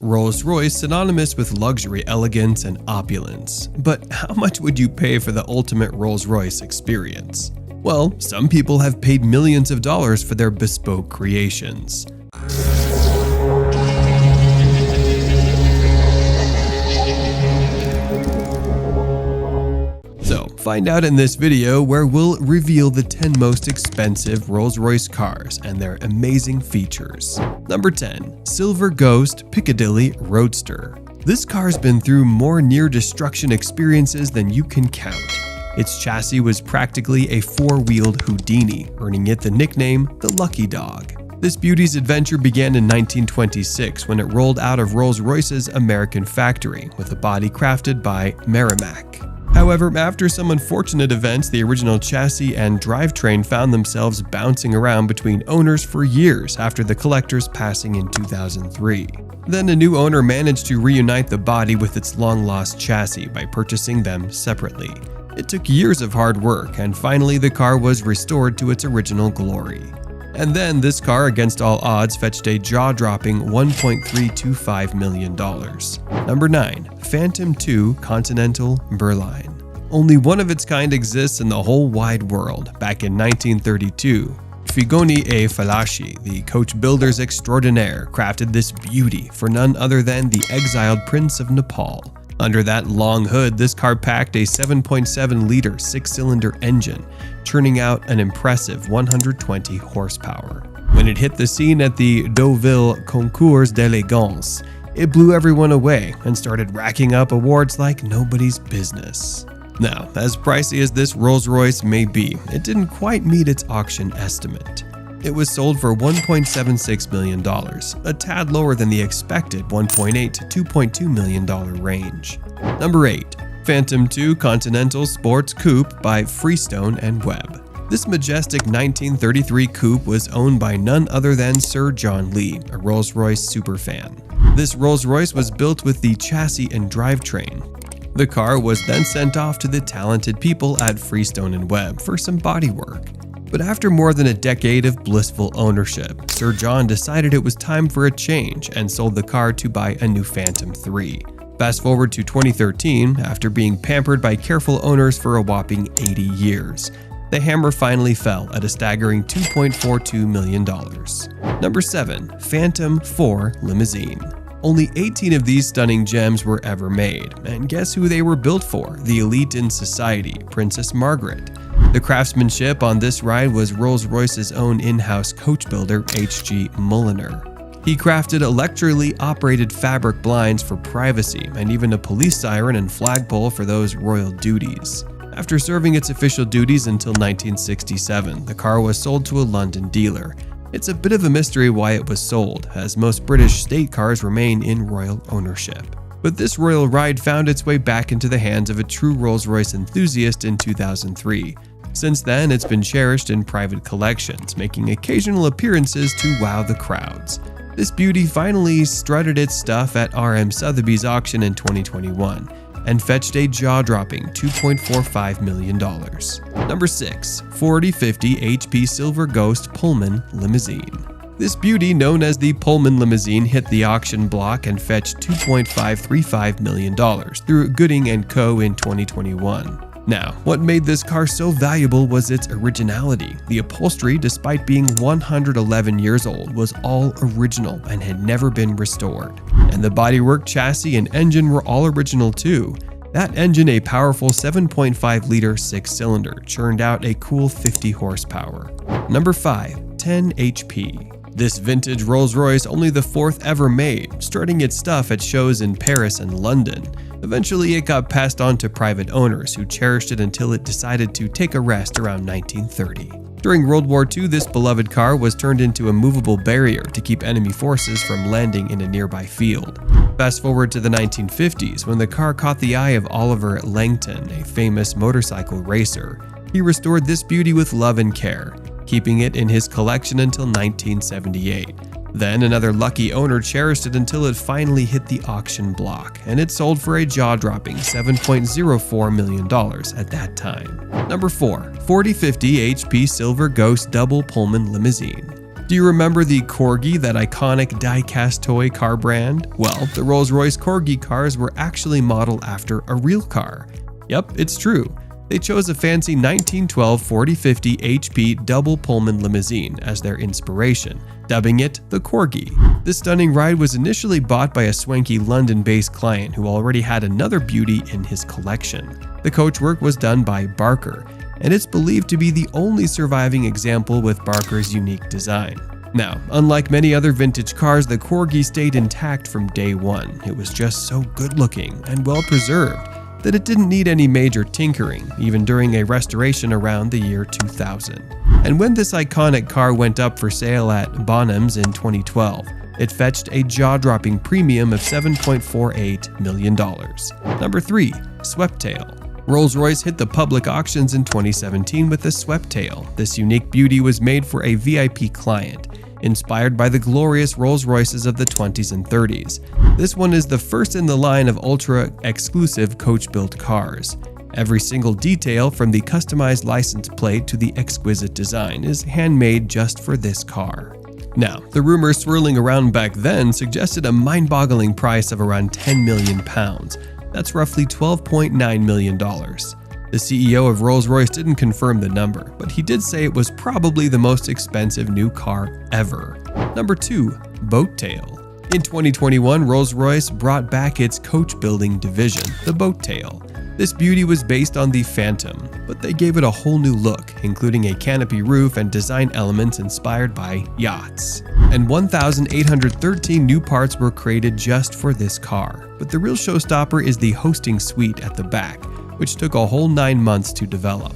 Rolls-Royce synonymous with luxury, elegance, and opulence. But how much would you pay for the ultimate Rolls-Royce experience? Well, some people have paid millions of dollars for their bespoke creations. So, find out in this video where we'll reveal the 10 most expensive Rolls-Royce cars and their amazing features. Number 10. Silver Ghost Piccadilly Roadster. This car's been through more near-destruction experiences than you can count. Its chassis was practically a four-wheeled Houdini, earning it the nickname the Lucky Dog. This beauty's adventure began in 1926 when it rolled out of Rolls-Royce's American factory with a body crafted by Merrimack. However, after some unfortunate events, the original chassis and drivetrain found themselves bouncing around between owners for years after the collector's passing in 2003. Then a new owner managed to reunite the body with its long-lost chassis by purchasing them separately. It took years of hard work, and finally the car was restored to its original glory. And then this car, against all odds, fetched a jaw-dropping $1.325 million. Number 9. Phantom II Continental Berline. Only one of its kind exists in the whole wide world. Back in 1932, Figoni e Falaschi, the coach builders extraordinaire, crafted this beauty for none other than the exiled Prince of Nepal. Under that long hood, this car packed a 7.7-liter six-cylinder engine, churning out an impressive 120 horsepower. When it hit the scene at the Deauville Concours d'Elegance, it blew everyone away and started racking up awards like nobody's business. Now, as pricey as this Rolls-Royce may be, it didn't quite meet its auction estimate. It was sold for $1.76 million, a tad lower than the expected $1.8 to $2.2 million range. Number 8. Phantom II Continental Sports Coupe by Freestone & Webb. This majestic 1933 coupe was owned by none other than Sir John Lee, a Rolls-Royce superfan. This Rolls-Royce was built with the chassis and drivetrain. The car was then sent off to the talented people at Freestone & Webb for some bodywork. But after more than a decade of blissful ownership, Sir John decided it was time for a change and sold the car to buy a new Phantom III. Fast forward to 2013, after being pampered by careful owners for a whopping 80 years. The hammer finally fell at a staggering $2.42 million. Number 7. Phantom IV Limousine. Only 18 of these stunning gems were ever made, and guess who they were built for? The elite in society, Princess Margaret. The craftsmanship on this ride was Rolls-Royce's own in-house coach builder, H.G. Mulliner. He crafted electrically operated fabric blinds for privacy and even a police siren and flagpole for those royal duties. After serving its official duties until 1967, the car was sold to a London dealer. It's a bit of a mystery why it was sold, as most British state cars remain in royal ownership. But this royal ride found its way back into the hands of a true Rolls-Royce enthusiast in 2003. Since then, it's been cherished in private collections, making occasional appearances to wow the crowds. This beauty finally strutted its stuff at R.M. Sotheby's auction in 2021 and fetched a jaw-dropping $2.45 million. Number 6. 4050 HP Silver Ghost Pullman Limousine. This beauty, known as the Pullman Limousine, hit the auction block and fetched $2.535 million through Gooding & Co. in 2021. Now, what made this car so valuable was its originality. The upholstery, despite being 111 years old, was all original and had never been restored. And the bodywork, chassis, and engine were all original too. That engine, a powerful 7.5-liter six-cylinder, churned out a cool 50 horsepower. Number 5. 10 HP. This vintage Rolls-Royce, only the fourth ever made, strutting its stuff at shows in Paris and London. Eventually, it got passed on to private owners who cherished it until it decided to take a rest around 1930. During World War II, this beloved car was turned into a movable barrier to keep enemy forces from landing in a nearby field. Fast forward to the 1950s, when the car caught the eye of Oliver Langton, a famous motorcycle racer. He restored this beauty with love and care, keeping it in his collection until 1978. Then another lucky owner cherished it until it finally hit the auction block, and it sold for a jaw-dropping $7.04 million at that time. Number 4. 4050 HP Silver Ghost Double Pullman Limousine. Do you remember the Corgi, that iconic die-cast toy car brand? Well, the Rolls-Royce Corgi cars were actually modeled after a real car. Yep, it's true. They chose a fancy 1912 4050 HP double Pullman limousine as their inspiration, dubbing it the Corgi. This stunning ride was initially bought by a swanky London-based client who already had another beauty in his collection. The coachwork was done by Barker, and it's believed to be the only surviving example with Barker's unique design. Now, unlike many other vintage cars, the Corgi stayed intact from day one. It was just so good-looking and well-preserved that it didn't need any major tinkering, even during a restoration around the year 2000. And when this iconic car went up for sale at Bonhams in 2012, it fetched a jaw-dropping premium of $7.48 million. Number 3. Sweptail. Rolls-Royce hit the public auctions in 2017 with the Sweptail. This unique beauty was made for a VIP client, inspired by the glorious Rolls-Royces of the 20s and 30s. This one is the first in the line of ultra-exclusive coach-built cars. Every single detail, from the customized license plate to the exquisite design, is handmade just for this car. Now, the rumors swirling around back then suggested a mind-boggling price of around £10 million. That's roughly $12.9 million. The CEO of Rolls-Royce didn't confirm the number, but he did say it was probably the most expensive new car ever. Number 2. Boattail. In 2021, Rolls-Royce brought back its coach-building division, the Boattail. This beauty was based on the Phantom, but they gave it a whole new look, including a canopy roof and design elements inspired by yachts. And 1,813 new parts were created just for this car. But the real showstopper is the hosting suite at the back, which took a whole 9 months to develop.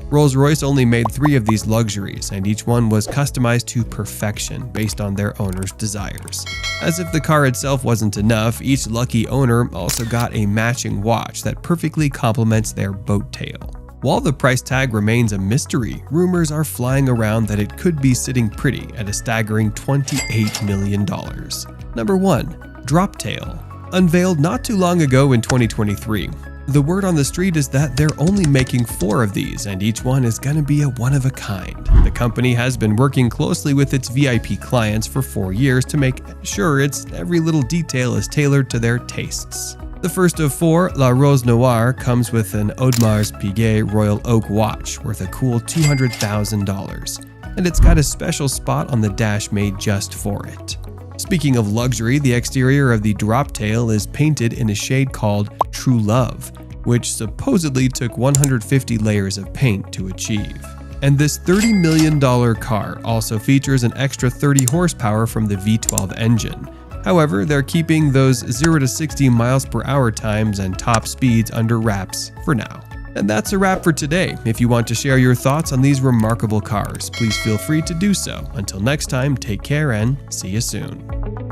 Rolls-Royce only made 3 of these luxuries, and each one was customized to perfection based on their owner's desires. As if the car itself wasn't enough, each lucky owner also got a matching watch that perfectly complements their Boattail. While the price tag remains a mystery, rumors are flying around that it could be sitting pretty at a staggering $28 million. Number 1. Droptail. Unveiled not too long ago in 2023, the word on the street is that they're only making 4 of these, and each one is gonna be a one-of-a-kind. The company has been working closely with its VIP clients for 4 years to make sure every little detail is tailored to their tastes. The first of 4, La Rose Noire, comes with an Audemars Piguet Royal Oak watch worth a cool $200,000, and it's got a special spot on the dash made just for it. Speaking of luxury, the exterior of the Droptail is painted in a shade called True Love, which supposedly took 150 layers of paint to achieve. And this $30 million car also features an extra 30 horsepower from the V12 engine. However, they're keeping those 0 to 60 miles per hour times and top speeds under wraps for now. And that's a wrap for today. If you want to share your thoughts on these remarkable cars, please feel free to do so. Until next time, take care and see you soon.